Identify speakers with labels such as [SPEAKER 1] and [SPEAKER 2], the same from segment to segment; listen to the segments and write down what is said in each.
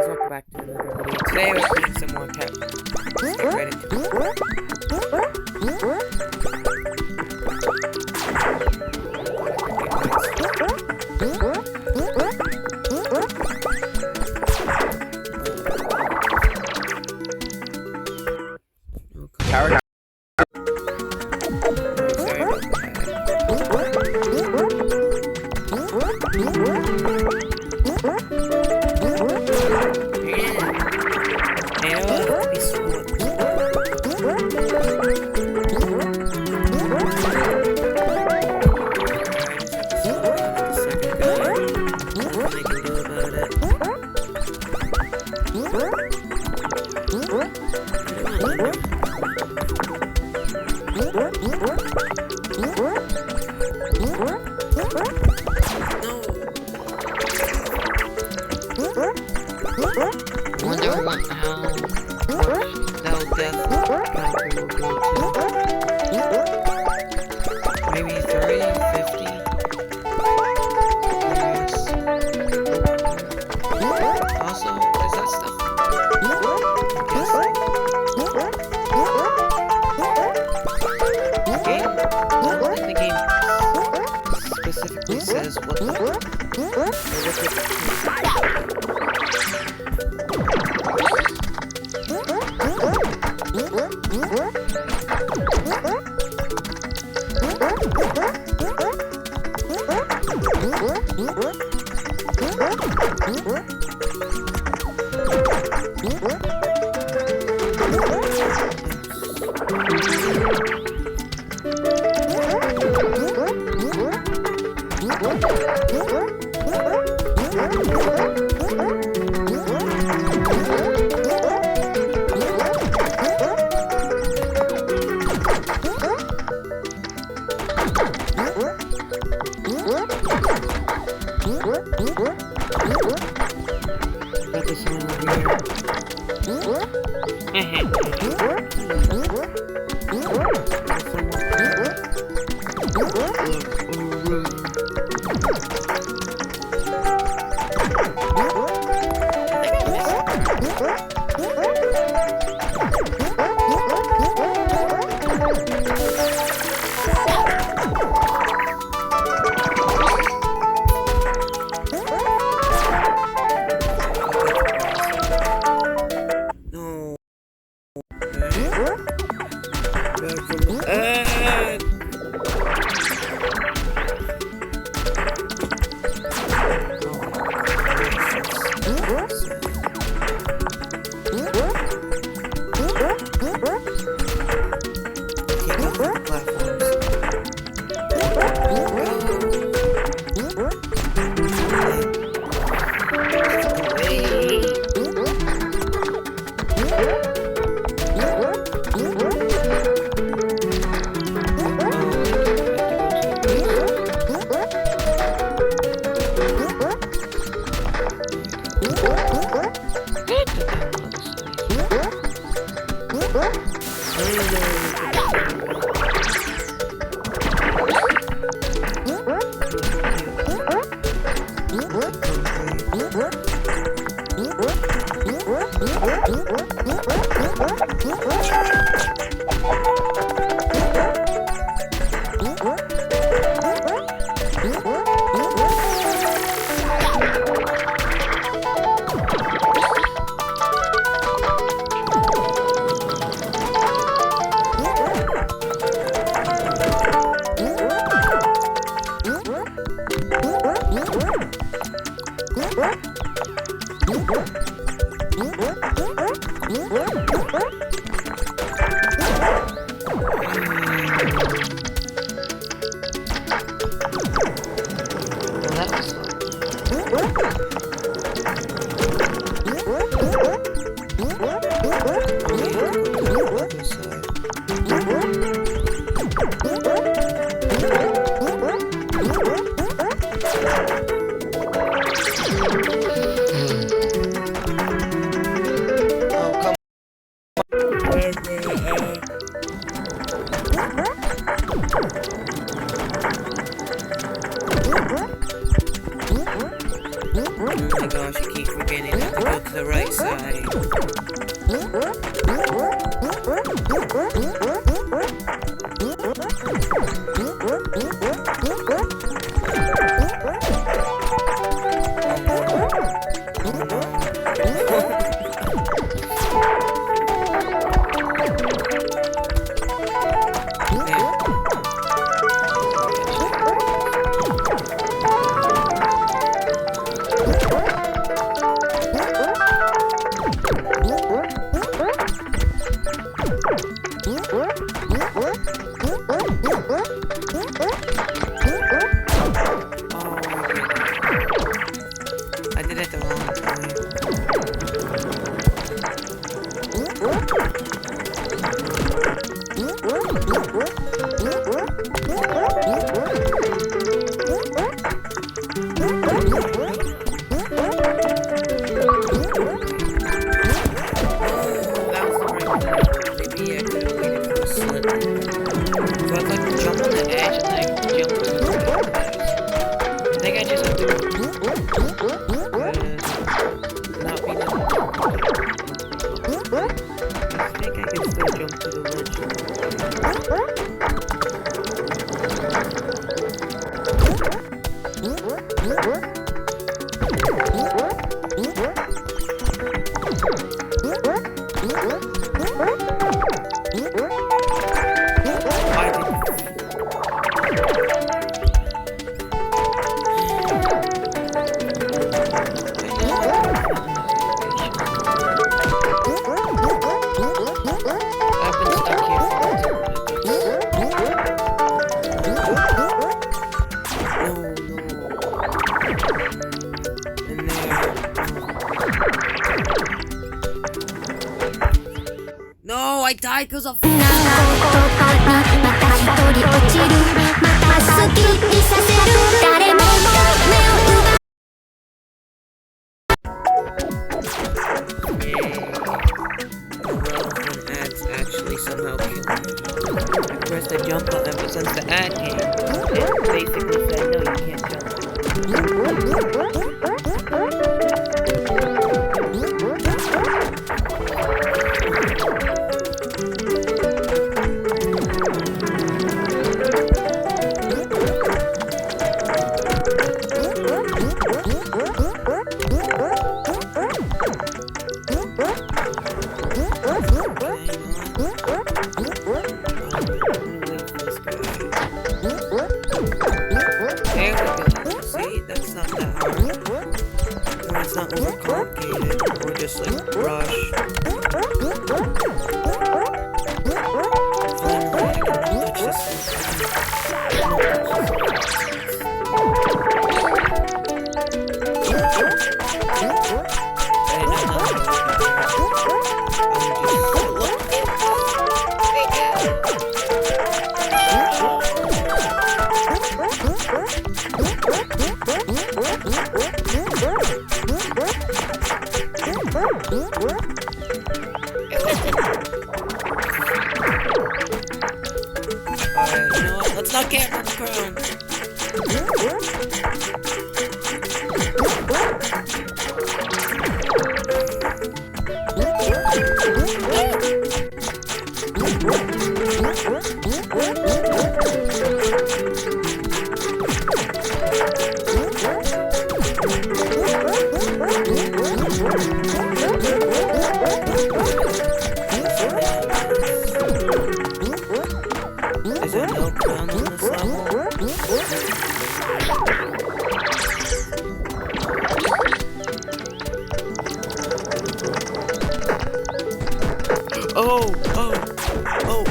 [SPEAKER 1] welcome back to another video. Today we're playing some more pet. Let's get right into it. Tower down. Sorry about wonder how much that death counter will go to. Maybe 30, 50? Yes. Also, is that stuff? The game specifically says what the the right side. I did it the wrong time. Maybe I could have waited for a slip. So I'd like to jump on the edge and like jump on the edge. I think I just have to not be done. I think I can still jump to the ledge. No, I died because of. Ads actually somehow killed me. I pressed the jump button, but since the ad came, it basically said no, you can't jump. It's not overcomplicated, or just like rush. Finally, I can touch this. Alright, you know what? Let's not camp on the crown. Is there no crown on this level? Oh, oh, oh, oh.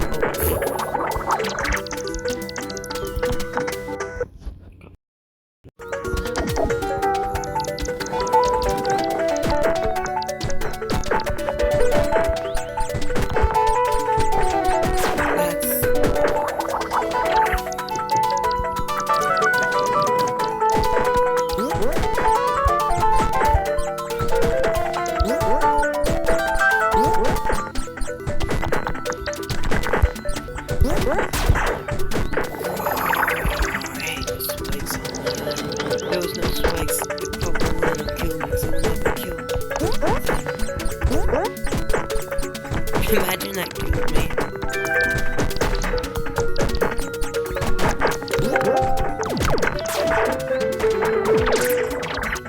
[SPEAKER 1] Imagine that killed me.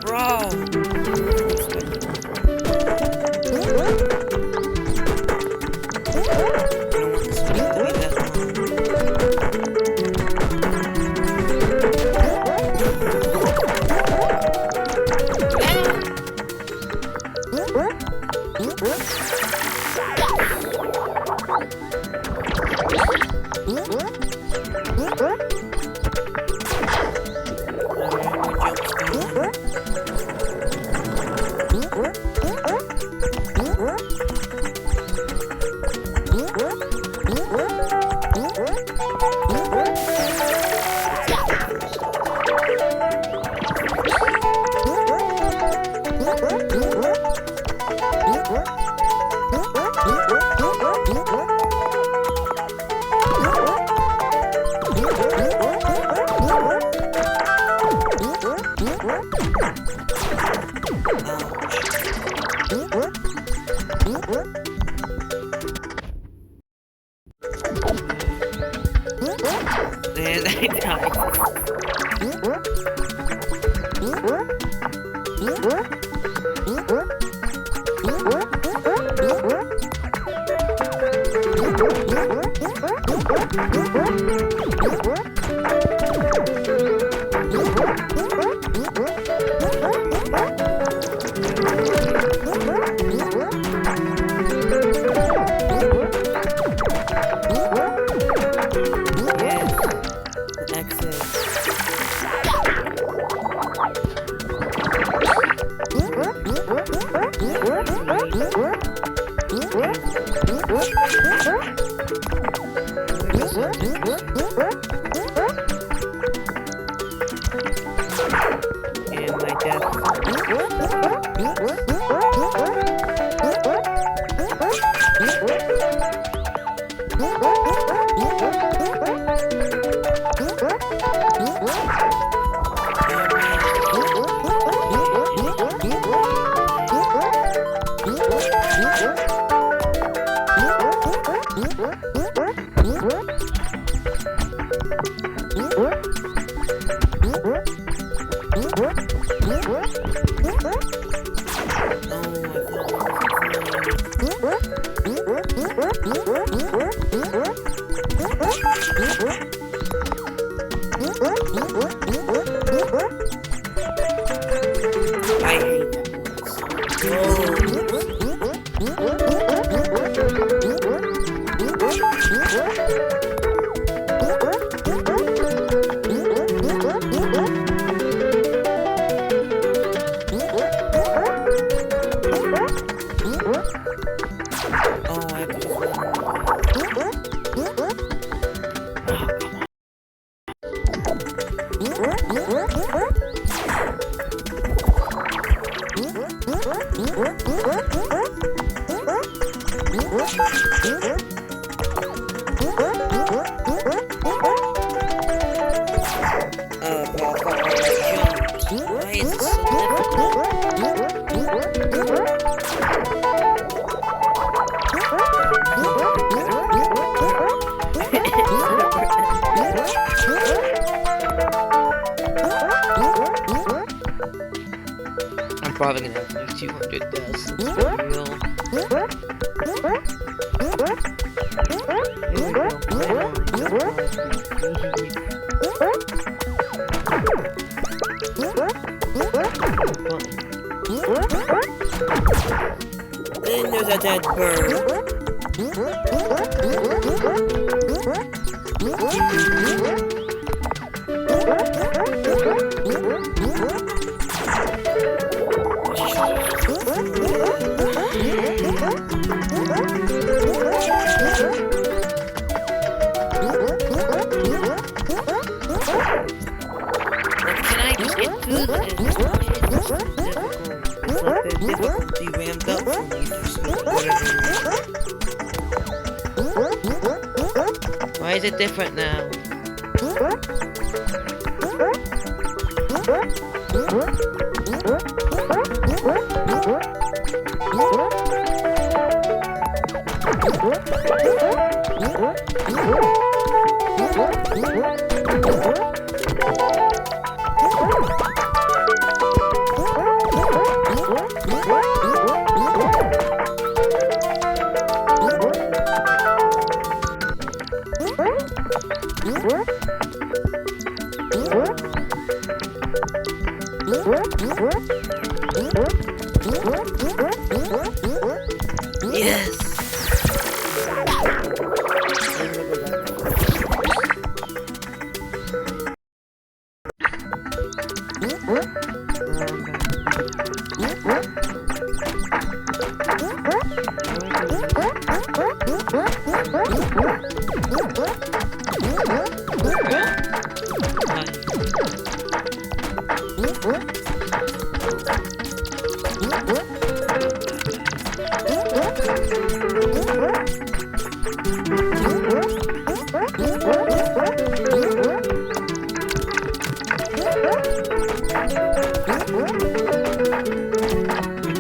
[SPEAKER 1] Bro! And I died. I'm probably gonna have to do 200,000 for real. Then there's a dead bird. Can I just get through this? It's like the difficulty ramped up for me for whatever reason. Why is it different now? Yes.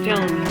[SPEAKER 1] Don't